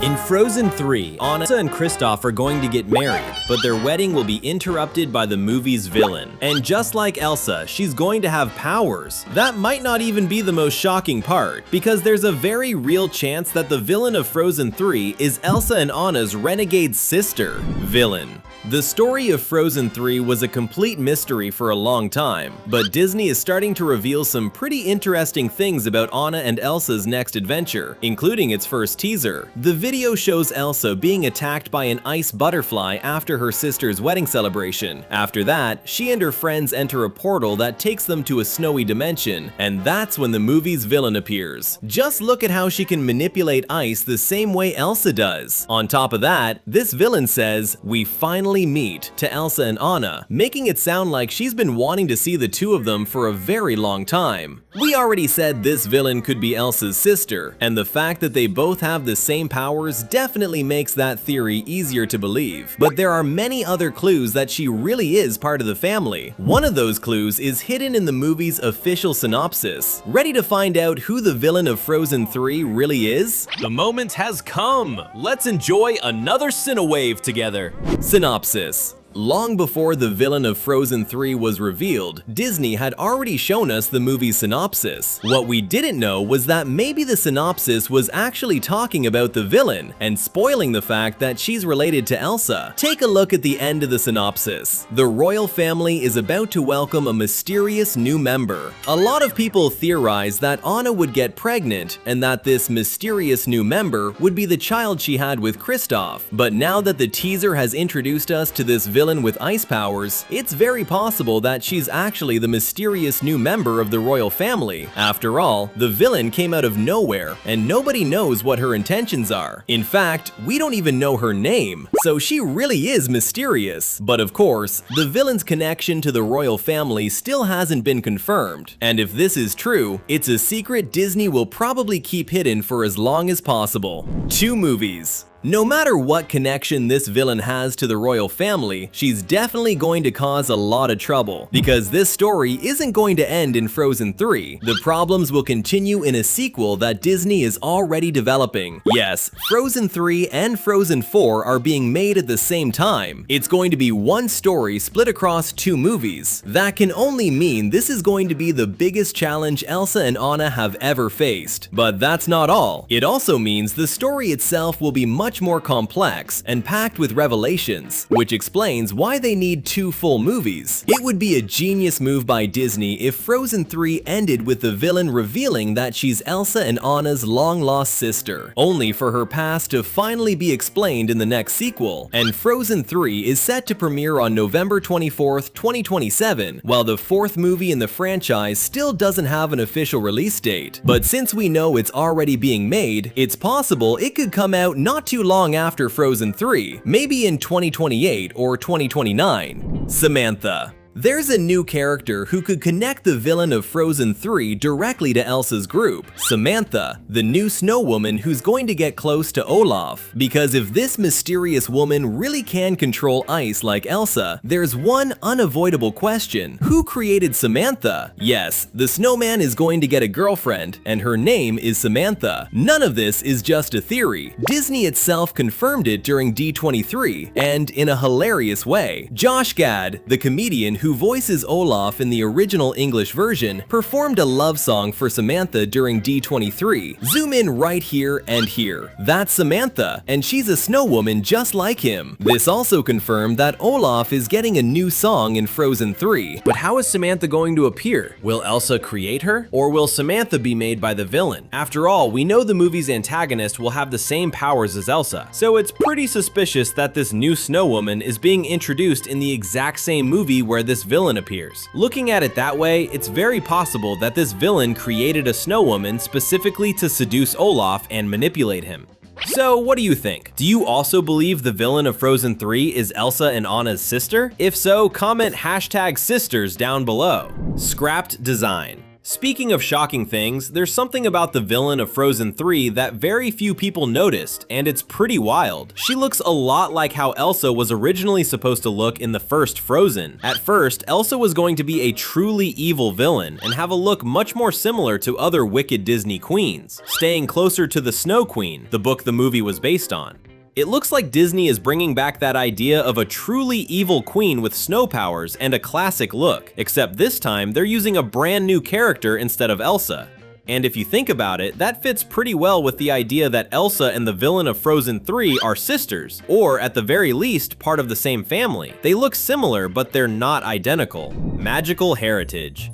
In Frozen 3, Anna and Kristoff are going to get married, but their wedding will be interrupted by the movie's villain. And just like Elsa, she's going to have powers. That might not even be the most shocking part, because there's a very real chance that the villain of Frozen 3 is Elsa and Anna's renegade sister, villain. The story of Frozen 3 was a complete mystery for a long time, but Disney is starting to reveal some pretty interesting things about Anna and Elsa's next adventure, including its first teaser. The video shows Elsa being attacked by an ice butterfly after her sister's wedding celebration. After that, she and her friends enter a portal that takes them to a snowy dimension, and that's when the movie's villain appears. Just look at how she can manipulate ice the same way Elsa does. On top of that, this villain says, "We finally meet," to Elsa and Anna, making it sound like she's been wanting to see the two of them for a very long time. We already said this villain could be Elsa's sister, and the fact that they both have the same powers definitely makes that theory easier to believe. But there are many other clues that she really is part of the family. One of those clues is hidden in the movie's official synopsis. Ready to find out who the villain of Frozen 3 really is? The moment has come! Let's enjoy another Cinewave together! Synopsis. Long before the villain of Frozen 3 was revealed, Disney had already shown us the movie's synopsis. What we didn't know was that maybe the synopsis was actually talking about the villain and spoiling the fact that she's related to Elsa. Take a look at the end of the synopsis. The royal family is about to welcome a mysterious new member. A lot of people theorize that Anna would get pregnant and that this mysterious new member would be the child she had with Kristoff. But now that the teaser has introduced us to this villain with ice powers, it's very possible that she's actually the mysterious new member of the royal family. After all, the villain came out of nowhere, and nobody knows what her intentions are. In fact, we don't even know her name, so she really is mysterious. But of course, the villain's connection to the royal family still hasn't been confirmed, and if this is true, it's a secret Disney will probably keep hidden for as long as possible. 2 movies. No matter what connection this villain has to the royal family, she's definitely going to cause a lot of trouble, because this story isn't going to end in Frozen 3. The problems will continue in a sequel that Disney is already developing. Yes, Frozen 3 and Frozen 4 are being made at the same time. It's going to be one story split across 2 movies. That can only mean this is going to be the biggest challenge Elsa and Anna have ever faced. But that's not all. It also means the story itself will be much more complex and packed with revelations, which explains why they need 2 full movies. It would be a genius move by Disney if Frozen 3 ended with the villain revealing that she's Elsa and Anna's long-lost sister, only for her past to finally be explained in the next sequel. And Frozen 3 is set to premiere on November 24th, 2027, while the 4th movie in the franchise still doesn't have an official release date. But since we know it's already being made, it's possible it could come out not too long after Frozen 3, maybe in 2028 or 2029. Samantha. There's a new character who could connect the villain of Frozen 3 directly to Elsa's group, Samantha, the new snow woman who's going to get close to Olaf. Because if this mysterious woman really can control ice like Elsa, there's one unavoidable question. Who created Samantha? Yes, the snowman is going to get a girlfriend, and her name is Samantha. None of this is just a theory. Disney itself confirmed it during D23, and in a hilarious way. Josh Gad, the comedian who voices Olaf in the original English version, performed a love song for Samantha during D23. Zoom in right here and here. That's Samantha, and she's a snow woman just like him. This also confirmed that Olaf is getting a new song in Frozen 3. But how is Samantha going to appear? Will Elsa create her? Or will Samantha be made by the villain? After all, we know the movie's antagonist will have the same powers as Elsa, so it's pretty suspicious that this new snow woman is being introduced in the exact same movie where this villain appears. Looking at it that way, it's very possible that this villain created a snow woman specifically to seduce Olaf and manipulate him. So what do you think? Do you also believe the villain of Frozen 3 is Elsa and Anna's sister? If so, comment #sisters down below. Scrapped design. Speaking of shocking things, there's something about the villain of Frozen 3 that very few people noticed, and it's pretty wild. She looks a lot like how Elsa was originally supposed to look in the first Frozen. At first, Elsa was going to be a truly evil villain and have a look much more similar to other wicked Disney queens, staying closer to the Snow Queen, the book the movie was based on. It looks like Disney is bringing back that idea of a truly evil queen with snow powers and a classic look, except this time they're using a brand new character instead of Elsa. And if you think about it, that fits pretty well with the idea that Elsa and the villain of Frozen 3 are sisters, or at the very least, part of the same family. They look similar, but they're not identical. Magical heritage.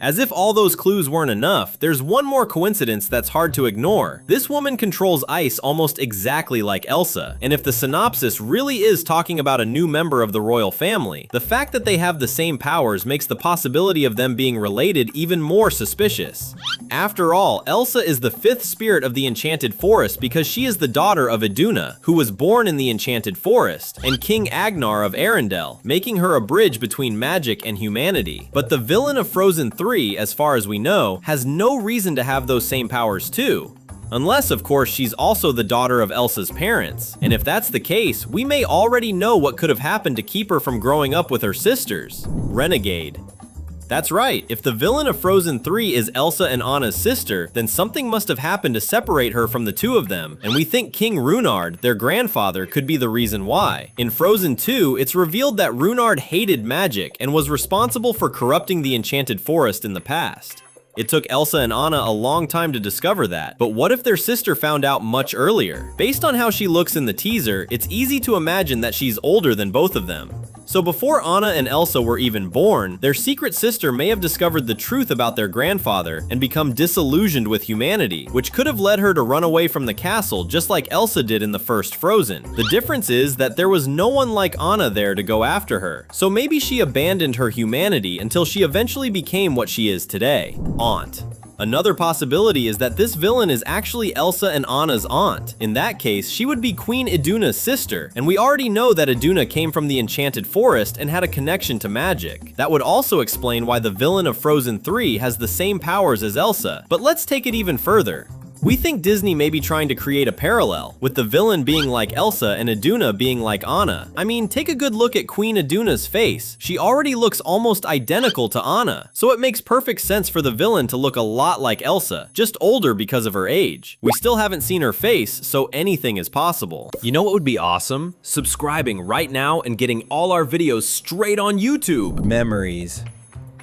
As if all those clues weren't enough, there's one more coincidence that's hard to ignore. This woman controls ice almost exactly like Elsa, and if the synopsis really is talking about a new member of the royal family, the fact that they have the same powers makes the possibility of them being related even more suspicious. After all, Elsa is the fifth spirit of the Enchanted Forest because she is the daughter of Iduna, who was born in the Enchanted Forest, and King Agnar of Arendelle, making her a bridge between magic and humanity. But the villain of Frozen 3, as far as we know, has no reason to have those same powers too. Unless, of course, she's also the daughter of Elsa's parents. And if that's the case, we may already know what could have happened to keep her from growing up with her sisters. Renegade. That's right, if the villain of Frozen 3 is Elsa and Anna's sister, then something must have happened to separate her from the two of them, and we think King Runard, their grandfather, could be the reason why. In Frozen 2, it's revealed that Runard hated magic and was responsible for corrupting the Enchanted Forest in the past. It took Elsa and Anna a long time to discover that, but what if their sister found out much earlier? Based on how she looks in the teaser, it's easy to imagine that she's older than both of them. So before Anna and Elsa were even born, their secret sister may have discovered the truth about their grandfather and become disillusioned with humanity, which could have led her to run away from the castle just like Elsa did in the first Frozen. The difference is that there was no one like Anna there to go after her, so maybe she abandoned her humanity until she eventually became what she is today, Aunt. Another possibility is that this villain is actually Elsa and Anna's aunt. In that case, she would be Queen Iduna's sister, and we already know that Iduna came from the Enchanted Forest and had a connection to magic. That would also explain why the villain of Frozen 3 has the same powers as Elsa, but let's take it even further. We think Disney may be trying to create a parallel, with the villain being like Elsa and Iduna being like Anna. I mean, take a good look at Queen Iduna's face. She already looks almost identical to Anna, so it makes perfect sense for the villain to look a lot like Elsa, just older because of her age. We still haven't seen her face, so anything is possible. You know what would be awesome? Subscribing right now and getting all our videos straight on YouTube. Memories.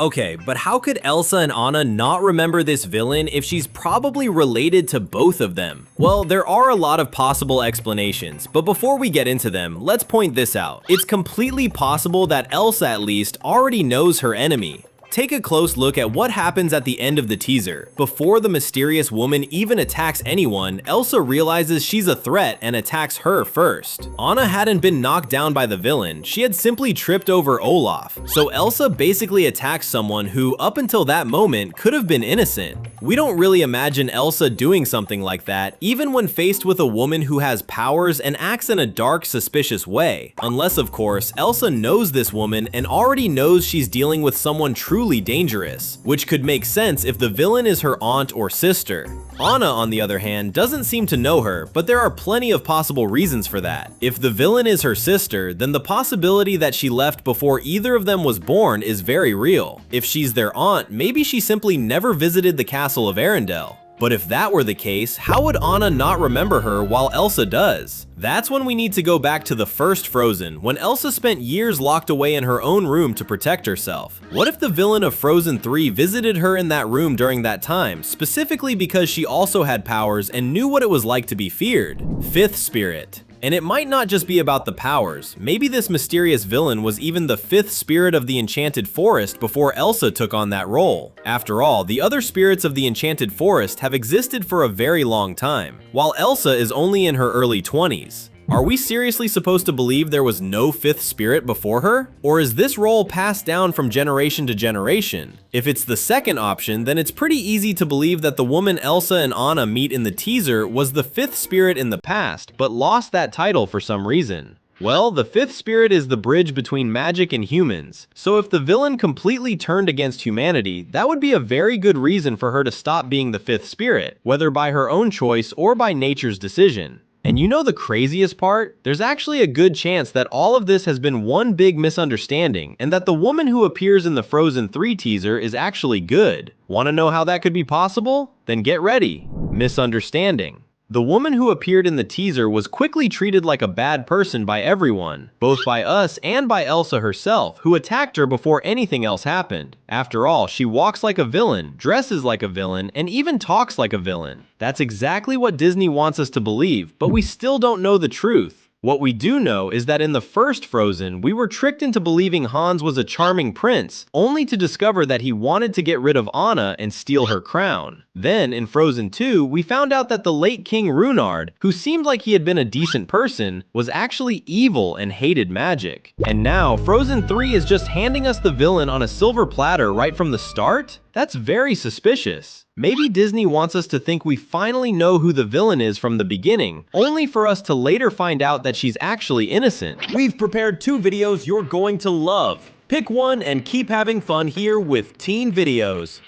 Okay, but how could Elsa and Anna not remember this villain if she's probably related to both of them? Well, there are a lot of possible explanations, but before we get into them, let's point this out. It's completely possible that Elsa, at least, already knows her enemy. Take a close look at what happens at the end of the teaser. Before the mysterious woman even attacks anyone, Elsa realizes she's a threat and attacks her first. Anna hadn't been knocked down by the villain, she had simply tripped over Olaf. So Elsa basically attacks someone who, up until that moment, could have been innocent. We don't really imagine Elsa doing something like that, even when faced with a woman who has powers and acts in a dark, suspicious way. Unless, of course, Elsa knows this woman and already knows she's dealing with someone truly dangerous, which could make sense if the villain is her aunt or sister. Anna, on the other hand, doesn't seem to know her, but there are plenty of possible reasons for that. If the villain is her sister, then the possibility that she left before either of them was born is very real. If she's their aunt, maybe she simply never visited the castle of Arendelle. But if that were the case, how would Anna not remember her while Elsa does? That's when we need to go back to the first Frozen, when Elsa spent years locked away in her own room to protect herself. What if the villain of Frozen 3 visited her in that room during that time, specifically because she also had powers and knew what it was like to be feared? Fifth spirit. And it might not just be about the powers. Maybe this mysterious villain was even the fifth spirit of the Enchanted Forest before Elsa took on that role. After all, the other spirits of the Enchanted Forest have existed for a very long time, while Elsa is only in her early 20s. Are we seriously supposed to believe there was no fifth spirit before her? Or is this role passed down from generation to generation? If it's the second option, then it's pretty easy to believe that the woman Elsa and Anna meet in the teaser was the fifth spirit in the past, but lost that title for some reason. Well, the fifth spirit is the bridge between magic and humans, so if the villain completely turned against humanity, that would be a very good reason for her to stop being the fifth spirit, whether by her own choice or by nature's decision. And you know the craziest part? There's actually a good chance that all of this has been one big misunderstanding, and that the woman who appears in the Frozen 3 teaser is actually good. Want to know how that could be possible? Then get ready. Misunderstanding. The woman who appeared in the teaser was quickly treated like a bad person by everyone, both by us and by Elsa herself, who attacked her before anything else happened. After all, she walks like a villain, dresses like a villain, and even talks like a villain. That's exactly what Disney wants us to believe, but we still don't know the truth. What we do know is that in the first Frozen, we were tricked into believing Hans was a charming prince, only to discover that he wanted to get rid of Anna and steal her crown. Then, in Frozen 2, we found out that the late King Runard, who seemed like he had been a decent person, was actually evil and hated magic. And now, Frozen 3 is just handing us the villain on a silver platter right from the start? That's very suspicious. Maybe Disney wants us to think we finally know who the villain is from the beginning, only for us to later find out that she's actually innocent. We've prepared 2 videos you're going to love. Pick one and keep having fun here with Teen Videos.